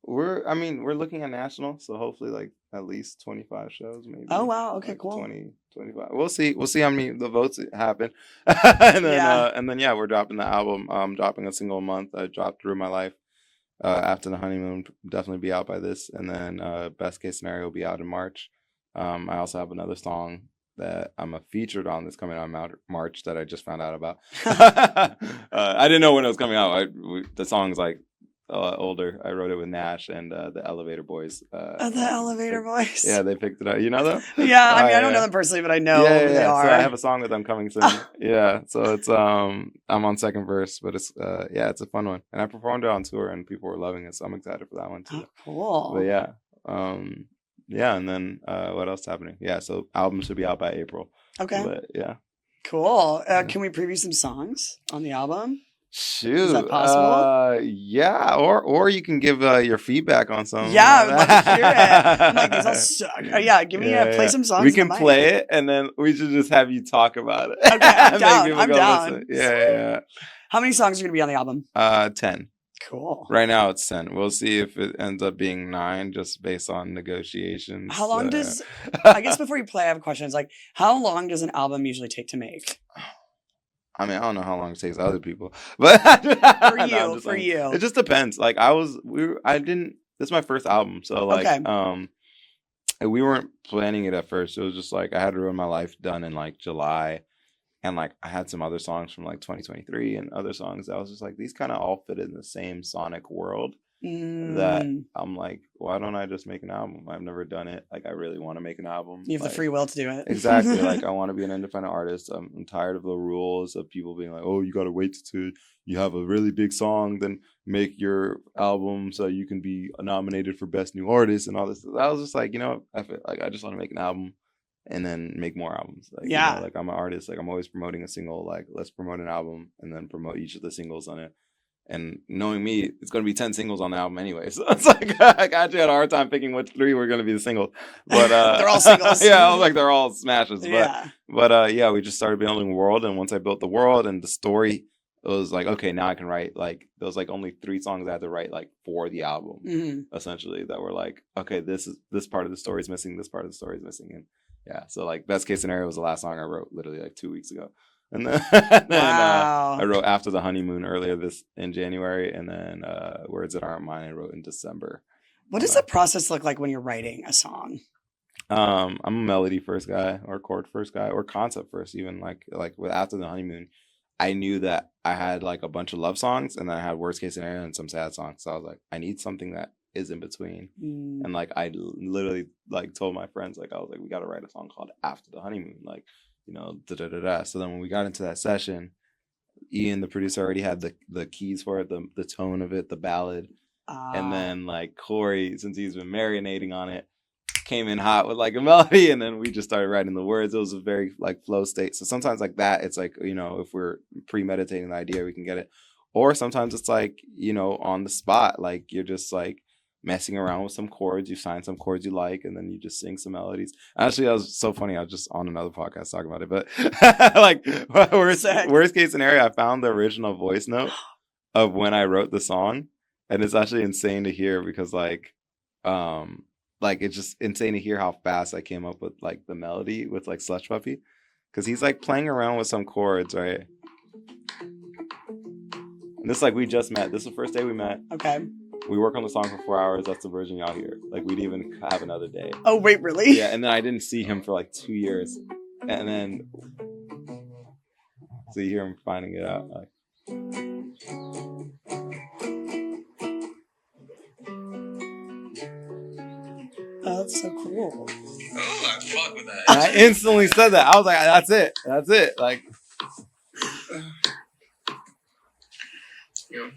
We're looking at national, so hopefully like at least 25 shows maybe. Oh wow, okay, like cool. 20, 25. We'll see how many the votes happen. And then we're dropping the album. Dropping a single a month. I dropped Through My Life after the honeymoon, definitely be out by this, and then best case scenario will be out in March. I also have another song that I'm featured on that's coming out in March that I just found out about. I didn't know when it was coming out. The song's like older. I wrote it with Nash and the Elevator Boys. The Elevator Boys. Yeah, they picked it up. You know them? Yeah, I mean, I don't know them personally, but I know who they are. So I have a song with them coming soon. Yeah, so it's I'm on second verse, but it's it's a fun one, and I performed it on tour, and people were loving it, so I'm excited for that one too. Oh, cool. But yeah, and then what else is happening? Yeah, so album should be out by April. Okay. But yeah. Cool. Can we preview some songs on the album? Shoot. Is that possible? Yeah, or you can give your feedback on some. Yeah, I would love to hear it. I'm like, these all suck. Give me play some songs. We can play it, and then we should just have you talk about it. Okay, I'm down. I'm down. Listen. Yeah. How many songs are going to be on the album? 10. Cool. Right now it's 10. We'll see if it ends up being 9 just based on negotiations. How long does, I guess before you play, I have a question. It's like, how long does an album usually take to make? I mean, I don't know how long it takes other people, but for you, it just depends. Like this is my first album. So like, we weren't planning it at first. It was just like, I had Ruin My Life done in like July. And like I had some other songs from like 2023 and other songs that I was just like, these kind of all fit in the same sonic world that I'm like, why don't I just make an album? I've never done it. Like I really want to make an album. You have the free will to do it. Exactly. Like I want to be an independent artist. I'm tired of the rules of people being like, oh, you got to wait till you have a really big song, then make your album so you can be nominated for Best New Artist and all this. I was just like, I feel like I just want to make an album. And then make more albums. Like, like I'm an artist. Like I'm always promoting a single. Like let's promote an album and then promote each of the singles on it. And knowing me, it's going to be 10 singles on the album anyway. So it's like I actually had a hard time picking which 3 were going to be the singles. But they're all singles. Yeah, I was like they're all smashes. But we just started building a world. And once I built the world and the story, it was like, okay, now I can write like there was like only 3 songs I had to write like for the album, essentially, that were like, okay, this part of the story is missing, this part of the story is missing, and yeah, so like Best Case Scenario was the last song I wrote literally like 2 weeks ago. And then, I wrote After the Honeymoon earlier in January, and then Words That Aren't Mine I wrote in December. What does the process look like when you're writing a song? I'm a melody first guy, or chord first guy, or concept first. Even like with After the Honeymoon, I knew that I had like a bunch of love songs, and then I had Worst Case Scenario and some sad songs. So I was like, I need something that is in between. And like I literally like told my friends, like I was like, we got to write a song called After the Honeymoon, like So then when we got into that session, Ian, the producer, already had the keys for it, the tone of it, the ballad, and then like Corey, since he's been marinating on it, came in hot with like a melody, and then we just started writing the words. It was a very like flow state. So sometimes like that, it's like, if we're premeditating the idea, we can get it. Or sometimes it's like, on the spot, like you're just like messing around with some chords, you find some chords you like, and then you just sing some melodies. Actually, that was so funny. I was just on another podcast talking about it, but like worst case scenario, I found the original voice note of when I wrote the song, and it's actually insane to hear because like it's just insane to hear how fast I came up with like the melody with like Slush Puppy, because he's like playing around with some chords, right? And this like we just met. This is the first day we met. Okay. We work on the song for 4 hours. That's the version y'all hear. Like, we didn't even have another day. Oh, wait, really? Yeah, and then I didn't see him for like 2 years. And then, so you hear him finding it out. Like, oh, that's so cool. Oh, I fuck with that. And I instantly said that. I was like, that's it. That's it. Like, yeah.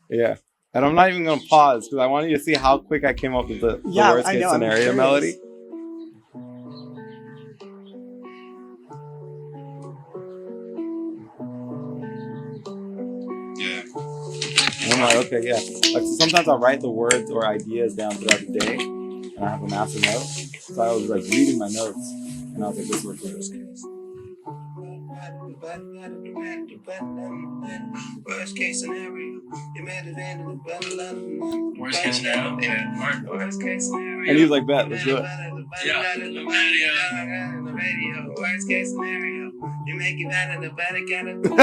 yeah. And I'm not even going to pause because I wanted you to see how quick I came up with the worst case scenario melody. Yeah. And I'm like, okay, yeah. Like, so sometimes I'll write the words or ideas down throughout the day, and I have a master note. So I was like reading my notes, and I was like, this works for this case. Worst case scenario, you made it into the better. Worst case scenario, yeah. Worst case scenario. And he was like, bet, let's do it. Worst case scenario, you make it better, the better get it. That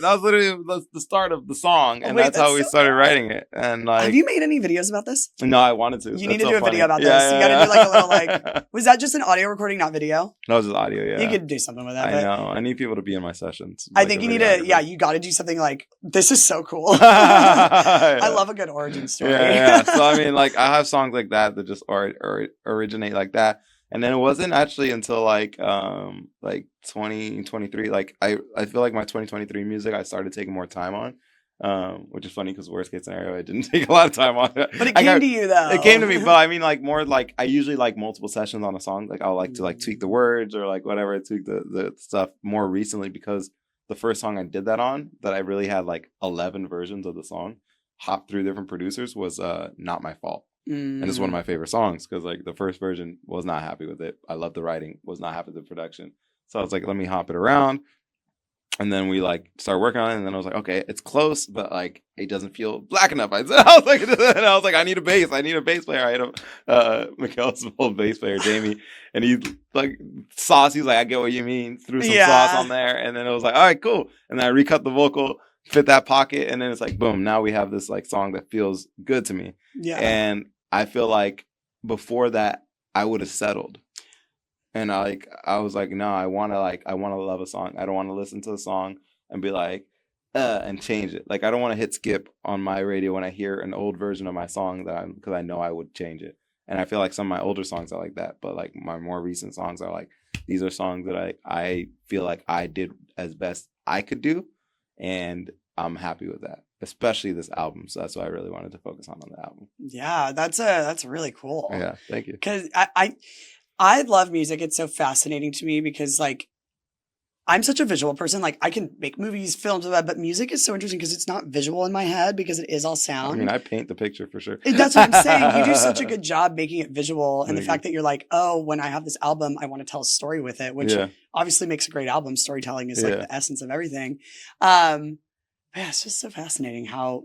was literally the start of the song, and Wait, that's how that's we so started good. writing it. And like, Have you made any videos about this? no, I wanted to. You need to do a video about this. You gotta do like a little like. Was that just an audio recording, not video? No, it was just audio. Yeah, You could do something with that. I but know. I need people to be in my sessions. I like think a you need videographer. to. Yeah, you got to do something like this. Is so cool. I love a good origin story. Yeah. So I mean, like, I have songs like that just originate like that. And then it wasn't actually until like 2023, like I feel like my 2023 music I started taking more time on, which is funny because worst case scenario I didn't take a lot of time on it. But it came to you though. It came to me, but I mean like more like I usually like multiple sessions on a song. Like I'll like to like tweak the words or like whatever, tweak the stuff more recently because the first song I did that on that I really had like 11 versions of the song, hopped through different producers was Not My Fault. And it's one of my favorite songs because like the first version was not happy with it. I love the writing, was not happy with the production. So I was like, let me hop it around. And then we like started working on it. And then I was like, okay, it's close, but like it doesn't feel black enough. I was like, I need a bass. I need a bass player. I had a Mikhail's old bass player, Jamie. And he like sauce. He was like, I get what you mean. Threw some sauce on there. And then it was like, all right, cool. And then I recut the vocal, fit that pocket. And then it's like, boom, now we have this like song that feels good to me. Yeah. And I feel like before that I would have settled. And I was like, no, I want to love a song. I don't want to listen to a song and be like, and change it. Like, I don't want to hit skip on my radio when I hear an old version of my song because I know I would change it. And I feel like some of my older songs are like that, but like my more recent songs are like, these are songs that I feel like I did as best I could do. And I'm happy with that, especially this album. So that's what I really wanted to focus on the album. Yeah, that's really cool. Yeah, thank you. Because I love music. It's so fascinating to me because like I'm such a visual person. Like I can make movies, films, but music is so interesting because it's not visual in my head because it is all sound. I mean, I paint the picture for sure. That's what I'm saying. You do such a good job making it visual, and the Thank fact that you're like, oh, when I have this album, I want to tell a story with it, which Yeah. obviously makes a great album. Storytelling is like Yeah. the essence of everything. Yeah, it's just so fascinating how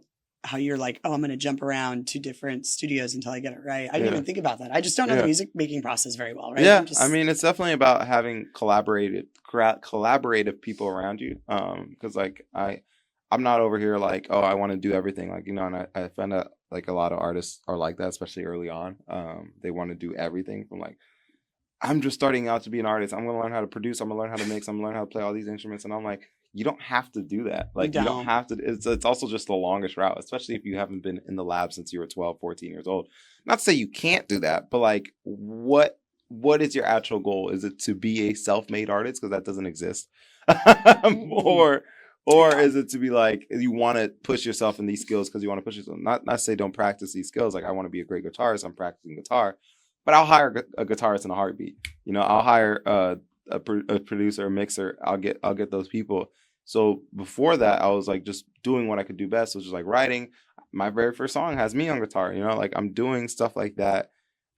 you're like, oh, I'm going to jump around to different studios until I get it right. I didn't even think about that. I just don't know the music making process very well, right? Yeah, I mean, it's definitely about having collaborative people around you. Because like I'm not over here like, oh, I want to do everything. Like, you know, and I find that like a lot of artists are like that, especially early on. They want to do everything from like, I'm just starting out to be an artist. I'm going to learn how to produce. I'm going to learn how to mix. I'm going to learn how to play all these instruments. And I'm like, you don't have to do that. Like, you don't have to. It's also just the longest route, especially if you haven't been in the lab since you were 12, 14 years old. Not to say you can't do that, but like, what is your actual goal? Is it to be a self-made artist? Because that doesn't exist. Or is it to be like, you want to push yourself in these skills because you want to push yourself? Not to say don't practice these skills. Like, I want to be a great guitarist. I'm practicing guitar. But I'll hire a guitarist in a heartbeat. You know, I'll hire a producer, a mixer. I'll get those people. So before that, I was like just doing what I could do best, which is like writing. My very first song has me on guitar. You know, like I'm doing stuff like that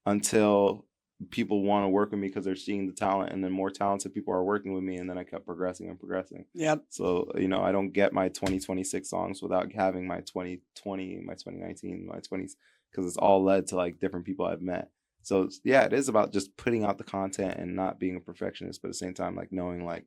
until people want to work with me because they're seeing the talent, and then more talented people are working with me, and then I kept progressing and progressing. Yep. So, you know, I don't get my 2026 songs without having my 2020, my 2019, my 20s, because it's all led to like different people I've met. So yeah, it is about just putting out the content and not being a perfectionist, but at the same time, like knowing like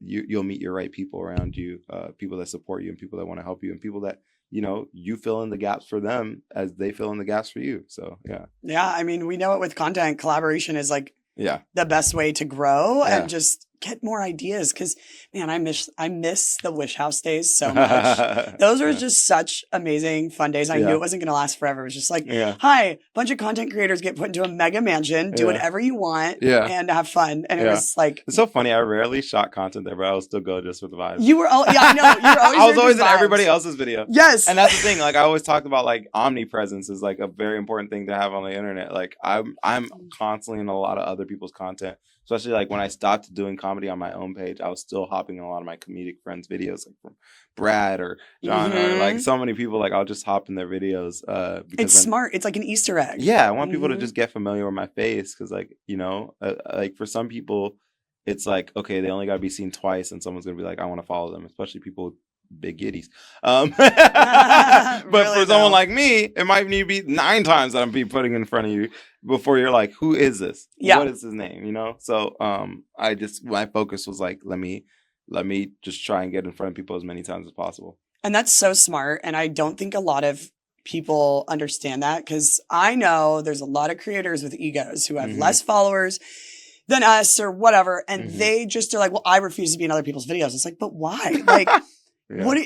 you'll meet your right people around you, people that support you and people that want to help you and people that, you know, you fill in the gaps for them as they fill in the gaps for you. So yeah. Yeah. I mean, we know it with content. Collaboration is like the best way to grow and just get more ideas. Cause man, I miss the Wish House days so much. Those were just such amazing fun days. I knew it wasn't going to last forever. It was just like, hi, bunch of content creators get put into a mega mansion, do whatever you want and have fun. And it was like, it's so funny. I rarely shot content there, but I would still go just for the vibes. You were I know. You were always I was always in everybody else's video. Yes. And that's the thing. Like I always talk about like omnipresence is like a very important thing to have on the internet. Like I'm constantly in a lot of other people's content. Especially like when I stopped doing comedy on my own page, I was still hopping in a lot of my comedic friends' videos, like from Brad or John or like so many people. Like I'll just hop in their videos. Because it's smart. It's like an Easter egg. Yeah, I want people to just get familiar with my face because, like, you know, like for some people, it's like okay, they only got to be seen twice, and someone's gonna be like, I want to follow them. Especially people big giddies. But Really, for though. someone like me, it might need to be 9 times that I'm be putting in front of you before you're like, who is this? Yeah. What is his name? You know? So my focus was like, let me just try and get in front of people as many times as possible. And that's so smart. And I don't think a lot of people understand that, because I know there's a lot of creators with egos who have less followers than us or whatever. And they just are like, well, I refuse to be in other people's videos. It's like, but why? Like,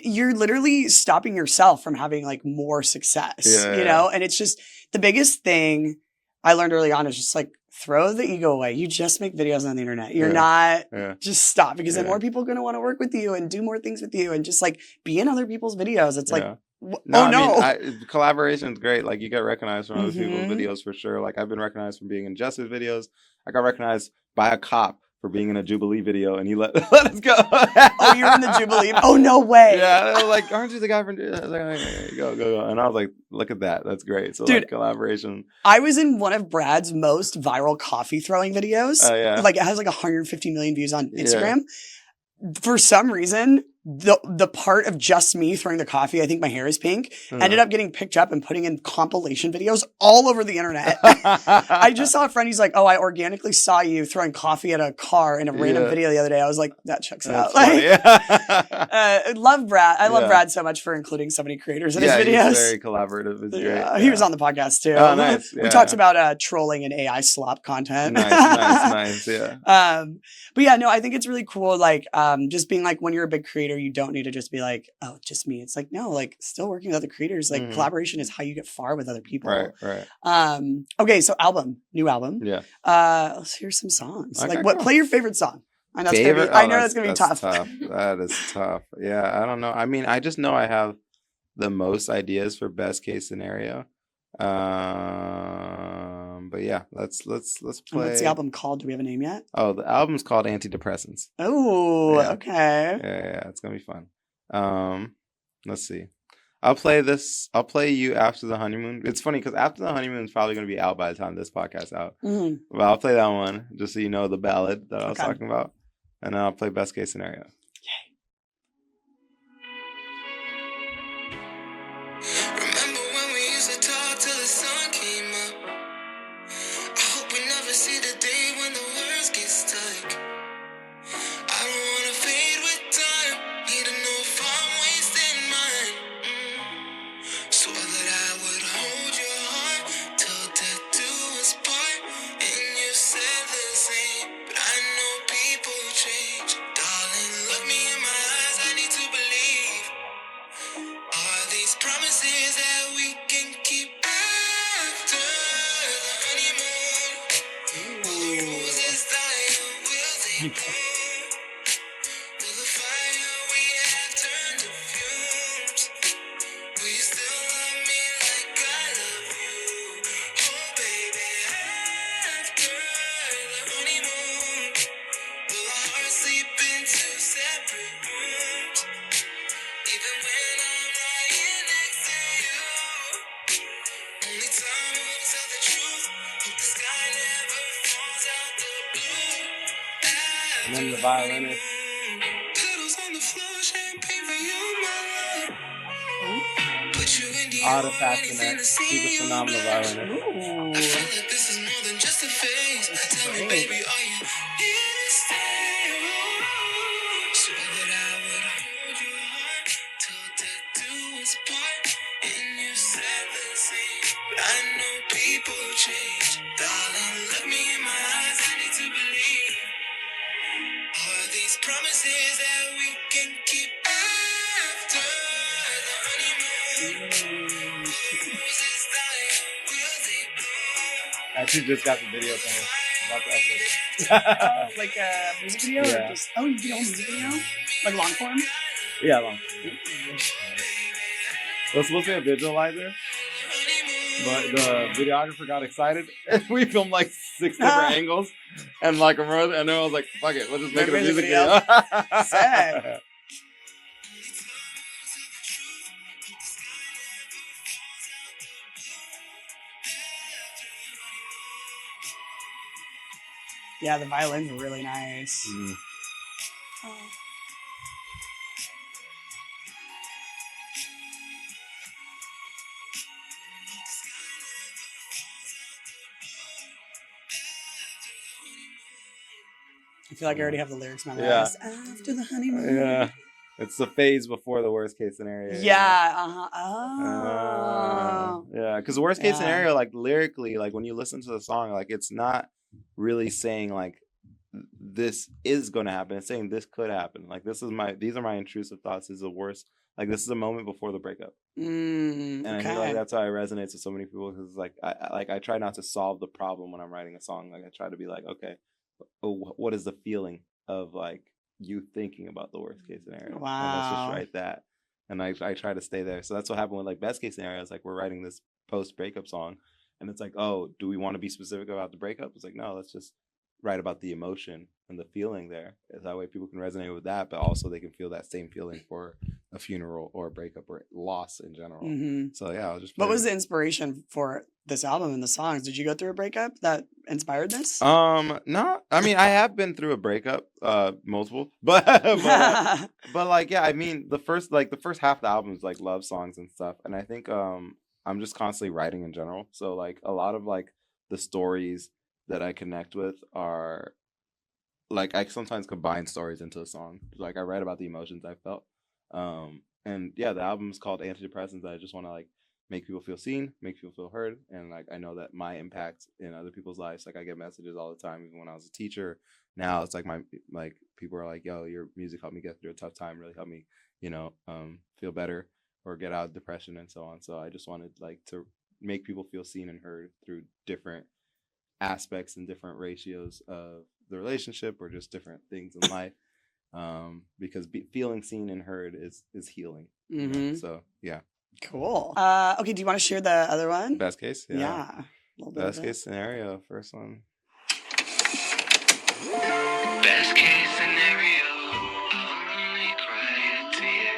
you're literally stopping yourself from having like more success, you know? And it's just the biggest thing I learned early on is just like, throw the ego away. You just make videos on the internet. You're not, just stop, because then more people are going to want to work with you and do more things with you and just like be in other people's videos. It's like, collaboration is great. Like, you get recognized from other people's videos for sure. Like, I've been recognized from being in Jess's videos. I got recognized by a cop for being in a Jubilee video, and he let us go. Oh, you're in the Jubilee? Oh, no way. Yeah, they were like, aren't you the guy from Jubilee? Go. And I was like, look at that. That's great. So, dude, like, collaboration. I was in one of Brad's most viral coffee throwing videos. Like, it has like 150 million views on Instagram. For some reason, the part of just me throwing the coffee, I think my hair is pink, ended up getting picked up and putting in compilation videos all over the internet. I just saw a friend, he's like, oh, I organically saw you throwing coffee at a car in a random video the other day. I was like, that checks out. Like, love Brad. I love Brad so much for including so many creators in his videos. He's very collaborative. It's great. He was on the podcast too. Oh, nice. We talked about trolling and AI slop content. Nice. Yeah. But yeah, no, I think it's really cool. Like, just being like, when you're a big creator, you don't need to just be like, oh, just me. It's like, no, like, still working with other creators. Like, collaboration is how you get far with other people. Right. Okay, so new album. Yeah. Let's hear some songs. Okay, like, play your favorite song. I know that's gonna be tough. That is tough. Yeah, I don't know. I mean, I just know I have the most ideas for best case scenario. But yeah, let's play. What's the album called? Do we have a name yet? Oh, the album's called Antidepressants. Oh, okay. Yeah, it's gonna be fun. Let's see. I'll play you After the Honeymoon. It's funny because After the Honeymoon is probably gonna be out by the time this podcast's out. But I'll play that one just so you know the ballad that I was talking about, and then I'll play best case scenario. And then the violinist. Fascinating. He's a phenomenal violinist. Ooh. I actually just got the video thing. About to upload it. Like a music video? Yeah. Or just, you did a whole music video? Like long form? Yeah, long form. It was supposed to be a visualizer, but the videographer got excited, and we filmed like 6 different angles, and like and then I was like, fuck it, we'll just make it a music video. Sick. Yeah, the violins are really nice. I feel like I already have the lyrics memorized. After the honeymoon. Yeah. It's the phase before the worst case scenario. Yeah. Oh. Yeah, because the worst case scenario, like lyrically, like when you listen to the song, like it's not really saying like this is going to happen. It's saying this could happen. Like these are my intrusive thoughts. This is the worst. Like this is a moment before the breakup. And I feel like that's why it resonates with so many people, because like I try not to solve the problem when I'm writing a song. Like I try to be like, okay, what is the feeling of like you thinking about the worst case scenario? Wow. And let's just write that. And I try to stay there. So that's what happened with like best case scenarios. Like we're writing this post breakup song, and it's like, oh, do we want to be specific about the breakup? It's like, no, let's just write about the emotion and the feeling there. That way people can resonate with that, but also they can feel that same feeling for a funeral or a breakup or loss in general. So yeah, I'll just. What was the inspiration for this album and the songs? Did you go through a breakup that inspired this? No. I mean, I have been through a breakup, multiple, but like, yeah. I mean, the first half of the album is like love songs and stuff, and I think I'm just constantly writing in general. So like a lot of like the stories that I connect with are like I sometimes combine stories into a song. Like I write about the emotions I felt. And yeah, the album is called Antidepressants. I just want to like make people feel seen, make people feel heard, and like I know that my impact in other people's lives. Like I get messages all the time, even when I was a teacher. Now it's like people are like, "Yo, your music helped me get through a tough time. Really helped me, feel better or get out of depression and so on." So I just wanted like to make people feel seen and heard through different aspects and different ratios of the relationship or just different things in life. Because feeling seen and heard is healing. So yeah. Cool. Okay, do you want to share the other one? Best case? Yeah. Best case scenario, first one. Best case scenario, only cry a tear.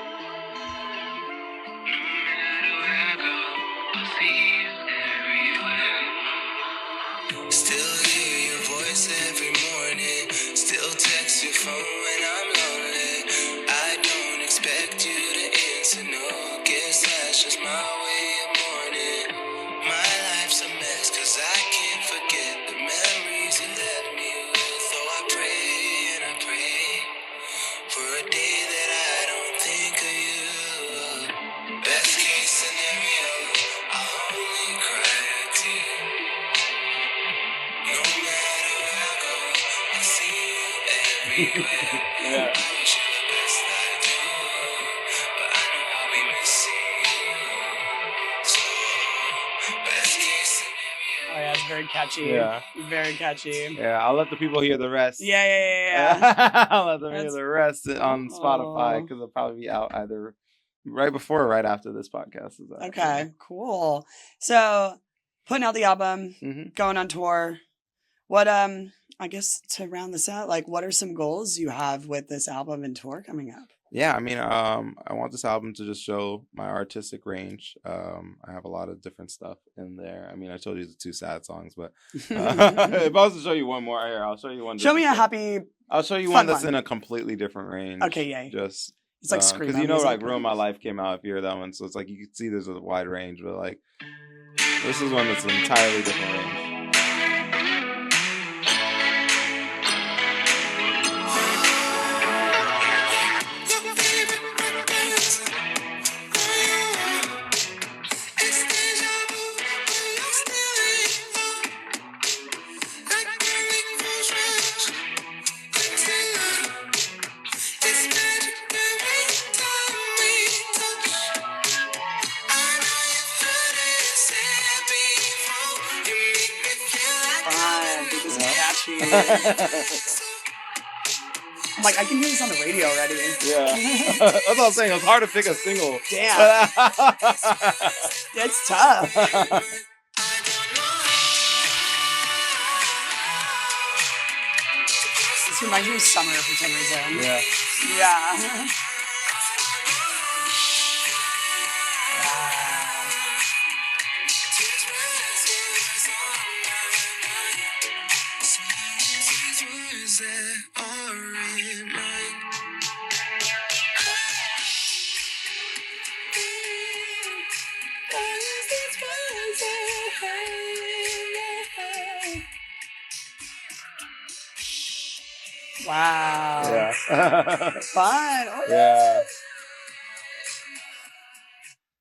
No matter where I go, I'll see you everywhere. Still hear your voice every morning. Still text your phone when I'm lonely. I don't expect you to answer, no. Guess that's just my way of mourning. My life's a mess, cause I can't forget the memories you left me with. Oh, I pray and I pray for a day that I don't think of you. Best case scenario, I'll only cry a tear. No matter where I go, I'll see you everywhere. I wish you the best I do, but I know I'll be missing you. So, best case scenario. Oh yeah, it's very catchy. Yeah. Very catchy. Yeah, I'll let the people hear the rest. Yeah. I'll let them hear the rest on Spotify, because it'll probably be out either right before or right after this podcast is out. Okay, cool. So, putting out the album, going on tour. What I guess to round this out, like what are some goals you have with this album and tour coming up? Yeah, I mean, I want this album to just show my artistic range. I have a lot of different stuff in there. I mean, I told you the 2 sad songs, but if I was to show you one more here, I'll show you one. Show me a happy. I'll show you one that's in a completely different range. Okay, yay. Just it's like screamo because music. like "Ruin My Life" came out if you hear that one, so it's like you can see there's a wide range, but like this is one that's an entirely different range. I'm like, I can hear this on the radio already. Yeah. That's what I was saying. It was hard to pick a single. Damn. It's tough. This reminds me of summer for some reason. Yeah. Yeah. Wow. Yeah. Fun. Oh, Yeah.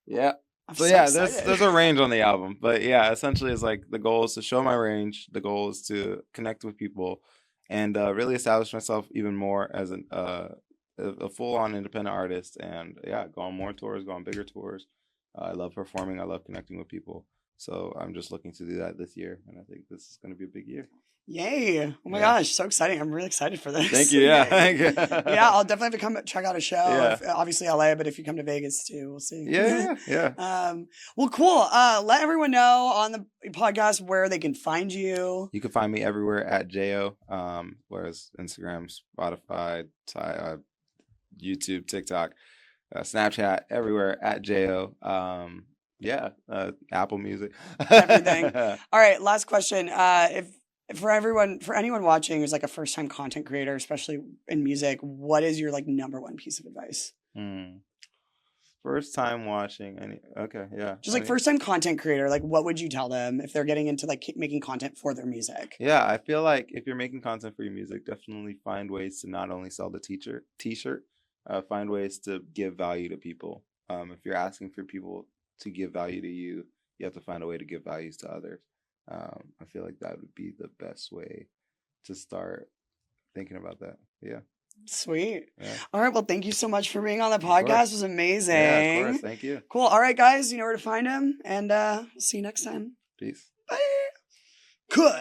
Yeah. I'm So so yeah, excited. there's a range on the album, but yeah, essentially it's like the goal is to show my range. The goal is to connect with people, and really establish myself even more as a full on independent artist. And yeah, go on more tours, go on bigger tours. I love performing. I love connecting with people. So I'm just looking to do that this year, and I think this is going to be a big year. Yay. Oh my Yeah. gosh, so exciting. I'm really excited for this. Thank you. Yeah, Yay. thank you. Yeah, I'll definitely have to come check out a show. Yeah. Obviously LA, but if you come to Vegas too, we'll see. Yeah. Well, cool. Let everyone know on the podcast where they can find you. You can find me everywhere at Jayo, whereas Instagram, Spotify, YouTube, TikTok, Snapchat, everywhere at Jayo. Apple Music, Everything. All right, last question. If for anyone watching who's like a first time content creator, especially in music, what is your like number one piece of advice? First time watching Just like first time content creator, like what would you tell them if they're getting into like making content for their music? Yeah, I feel like if you're making content for your music, definitely find ways to not only sell the t-shirt, find ways to give value to people. If you're asking for people to give value to you, you have to find a way to give values to others. I feel like that would be the best way to start thinking about that. Yeah. Sweet. Yeah. All right. Well, thank you so much for being on the podcast. It was amazing. Yeah, of course. Thank you. Cool. All right, guys. You know where to find him. And see you next time. Peace. Bye. Good.